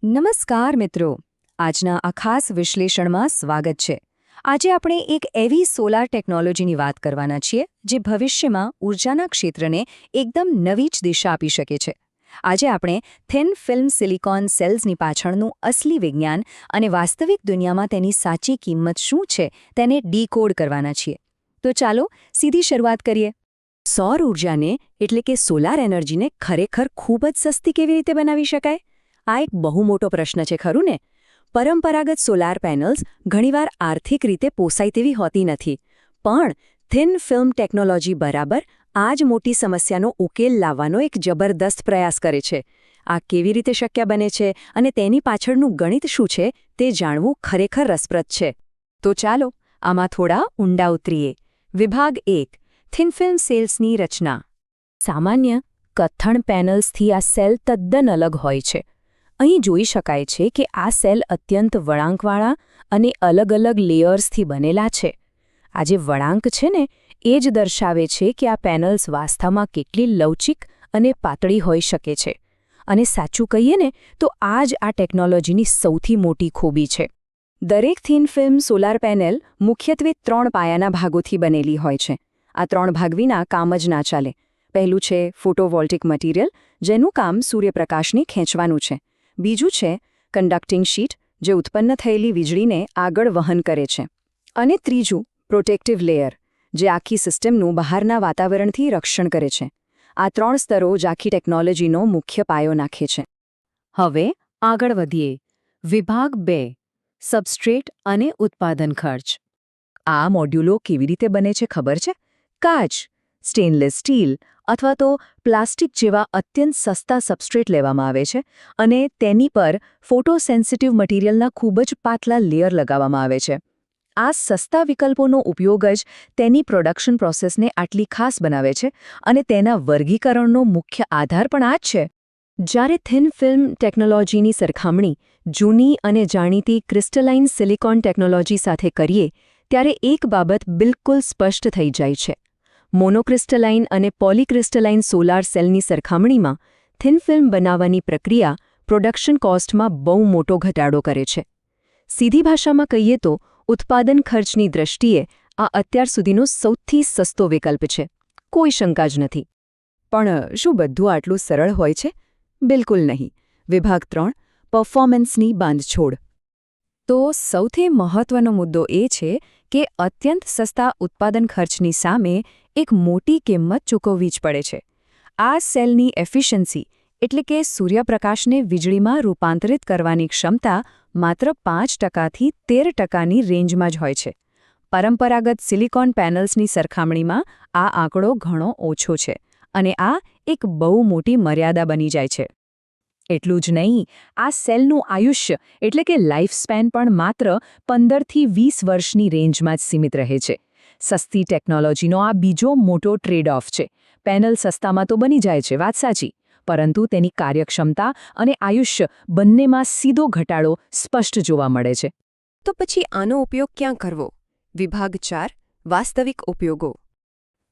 નમસ્કાર મિત્રો, આજના આ ખાસ વિશ્લેષણમાં સ્વાગત છે. આજે આપણે એક એવી સોલાર ટેકનોલોજીની વાત કરવાના છીએ જે ભવિષ્યમાં ઊર્જાના ક્ષેત્રને એકદમ નવી જ દિશા આપી શકે છે. આજે આપણે થિન ફિલ્મ સિલિકોન સેલ્સની પાછળનું અસલી વિજ્ઞાન અને વાસ્તવિક દુનિયામાં તેની સાચી કિંમત શું છે તેને ડીકોડ કરવાના છીએ. તો ચાલો સીધી શરૂઆત કરીએ. સૌર ઊર્જાને એટલે કે સોલાર એનર્જીને ખરેખર ખૂબ જ સસ્તી કેવી રીતે બનાવી શકાય? આ એક બહુ મોટો પ્રશ્ન છે, ખરું ને? પરંપરાગત સોલાર પેનલ્સ ઘણીવાર આર્થિક રીતે પોસાય તેવી હોતી નથી, પણ થિન ફિલ્મ ટેકનોલોજી બરાબર આ જ મોટી સમસ્યાનો ઉકેલ લાવવાનો એક જબરદસ્ત પ્રયાસ કરે છે. આ કેવી રીતે શક્ય બને છે અને તેની પાછળનું ગણિત શું છે તે જાણવું ખરેખર રસપ્રદ છે. તો ચાલો આમાં થોડા ઊંડા ઉતરીએ. વિભાગ 1: થિન ફિલ્મ સેલ્સની રચના. સામાન્ય કથ્થણ પેનલ્સથી આ સેલ તદ્દન અલગ હોય છે. અહીં જોઈ શકાય છે કે આ સેલ અત્યંત વળાંકવાળા અને અલગ અલગ લેયર્સથી બનેલા છે. આ જે વળાંક છે ને, એ જ દર્શાવે છે કે આ પેનલ્સ વાસ્તવમાં કેટલી લવચીક અને પાતળી હોઈ શકે છે. અને સાચું કહીએ ને તો આ જ આ ટેકનોલોજીની સૌથી મોટી ખૂબી છે. દરેક થિન ફિલ્મ સોલાર પેનલ મુખ્યત્વે 3 પાયાના ભાગોથી બનેલી હોય છે. આ 3 ભાગ વિના કામ જ ના ચાલે. પહેલું છે ફોટોવોલ્ટિક મટીરિયલ, જેનું કામ સૂર્યપ્રકાશને ખેંચવાનું છે. બીજું છે કન્ડક્ટિંગ શીટ, જે ઉત્પન્ન થયેલી વીજળીને આગળ વહન કરે છે. અને ત્રીજું પ્રોટેક્ટિવ લેયર, જે આખી સિસ્ટમનું બહારના વાતાવરણથી રક્ષણ કરે છે. આ 3 સ્તરો જ આખી ટેકનોલોજીનો મુખ્ય પાયો નાખે છે. હવે આગળ વધીએ. વિભાગ 2: સબસ્ટ્રેટ અને ઉત્પાદન ખર્ચ. આ મોડ્યુલો કેવી રીતે બને છે ખબર છે? કાચ, સ્ટેનલેસ સ્ટીલ અથવા તો પ્લાસ્ટિક જેવા અત્યંત સસ્તા સબસ્ટ્રેટ લેવામાં આવે છે અને તેની પર ફોટોસેન્સિટિવ મટીરિયલના ખૂબ જ પાતળા લેયર લગાવવામાં આવે છે. આ સસ્તા વિકલ્પોનો ઉપયોગ જ તેની પ્રોડક્શન પ્રોસેસને આટલી ખાસ બનાવે છે અને તેના વર્ગીકરણનો મુખ્ય આધાર પણ આ જ છે. જ્યારે થિન ફિલ્મ ટેકનોલોજીની સરખામણી જૂની અને જાણીતી ક્રિસ્ટલાઇન સિલિકોન ટેકનોલોજી સાથે કરીએ ત્યારે એક બાબત બિલકુલ સ્પષ્ટ થઈ જાય છે. મોનોક્રિસ્ટલાઇન અને પોલીક્રિસ્ટલાઇન સોલાર સેલની સરખામણીમાં થિન ફિલ્મ બનાવવાની પ્રક્રિયા પ્રોડક્શન કોસ્ટમાં બહુ મોટો ઘટાડો કરે છે. સીધી ભાષામાં કહીએ તો ઉત્પાદન ખર્ચની દ્રષ્ટિએ આ અત્યાર સુધીનો સૌથી સસ્તો વિકલ્પ છે. કોઈ શંકા જ નથી. પણ શું બધું આટલું સરળ હોય છે? બિલકુલ નહીં. વિભાગ 3: પરફોર્મન્સની બાંધછોડ. તો સૌથી મહત્વનો મુદ્દો એ છે કે અત્યંત સસ્તા ઉત્પાદન ખર્ચની સામે એક મોટી કિંમત ચૂકવવી જ પડે છે. આ સેલની એફિશિયન્સી એટલે કે સૂર્યપ્રકાશને વીજળીમાં રૂપાંતરિત કરવાની ક્ષમતા માત્ર 5%થી 13%ની રેન્જમાં જ હોય છે. પરંપરાગત સિલિકોન પેનલ્સની સરખામણીમાં આ આંકડો ઘણો ઓછો છે અને આ એક બહુ મોટી મર્યાદા બની જાય છે. એટલું જ નહીં, આ સેલનું આયુષ્ય એટલે કે લાઇફ સ્પેન પણ માત્ર 15થી 20 વર્ષની રેન્જમાં જ સીમિત રહે છે. સસ્તી ટેકનોલોજીનો આ બીજો મોટો ટ્રેડ ઓફ છે. પેનલ સસ્તામાં તો બની જાય છે, વાત સાચી, પરંતુ તેની કાર્યક્ષમતા અને આયુષ્ય બંનેમાં સીધો ઘટાડો સ્પષ્ટ જોવા મળે છે. તો પછી આનો ઉપયોગ ક્યાં કરવો? વિભાગ 4: વાસ્તવિક ઉપયોગો.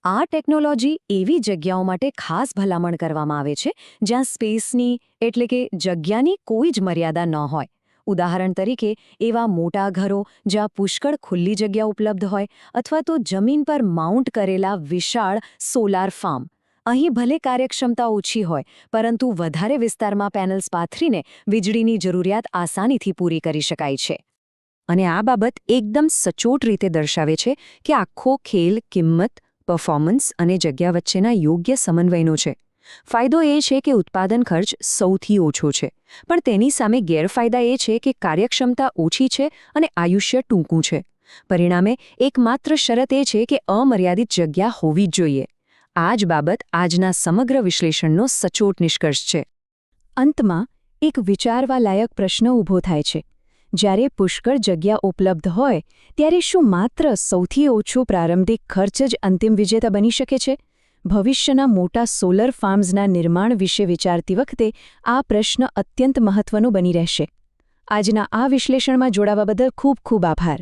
આ ટેકનોલોજી એવી જગ્યાઓ માટે ખાસ ભલામણ કરવામાં આવે છે જ્યાં સ્પેસની એટલે કે જગ્યાની કોઈ જ મર્યાદા ન હોય. ઉદાહરણ તરીકે એવા મોટા ઘરો જ્યાં પુષ્કળ ખુલ્લી જગ્યા ઉપલબ્ધ હોય અથવા તો જમીન પર માઉન્ટ કરેલા વિશાળ સોલાર ફાર્મ. અહીં ભલે કાર્યક્ષમતા ઓછી હોય, પરંતુ વધારે વિસ્તારમાં પેનલ્સ પાથરીને વીજળીની જરૂરિયાત આસાનીથી પૂરી કરી શકાય છે. અને આ બાબત એકદમ સચોટ રીતે દર્શાવે છે કે આખો ખેલ કિંમત, પરફોર્મન્સ અને જગ્યા વચ્ચેના યોગ્ય સમન્વયનો છે. ફાયદો એ છે કે ઉત્પાદન ખર્ચ સૌથી ઓછો છે, પણ તેની સામે ગેરફાયદા એ છે કે કાર્યક્ષમતા ઓછી છે અને આયુષ્ય ટૂંકું છે. પરિણામે એકમાત્ર શરત એ છે કે અમર્યાદિત જગ્યા હોવી જ જોઈએ. આ જ બાબત આજના સમગ્ર વિશ્લેષણનો સચોટ નિષ્કર્ષ છે. અંતમાં એક વિચારવા લાયક પ્રશ્ન ઊભો થાય છે. જ્યારે પુષ્કળ જગ્યા ઉપલબ્ધ હોય ત્યારે શું માત્ર સૌથી ઓછો પ્રારંભિક ખર્ચ જ અંતિમ વિજેતા બની શકે છે? ભવિષ્યના મોટા સોલર ફાર્મ્સના નિર્માણ વિશે વિચારતી વખતે આ પ્રશ્ન અત્યંત મહત્વનો બની રહેશે. આજના આ વિશ્લેષણમાં જોડાવા બદલ ખૂબ ખૂબ આભાર.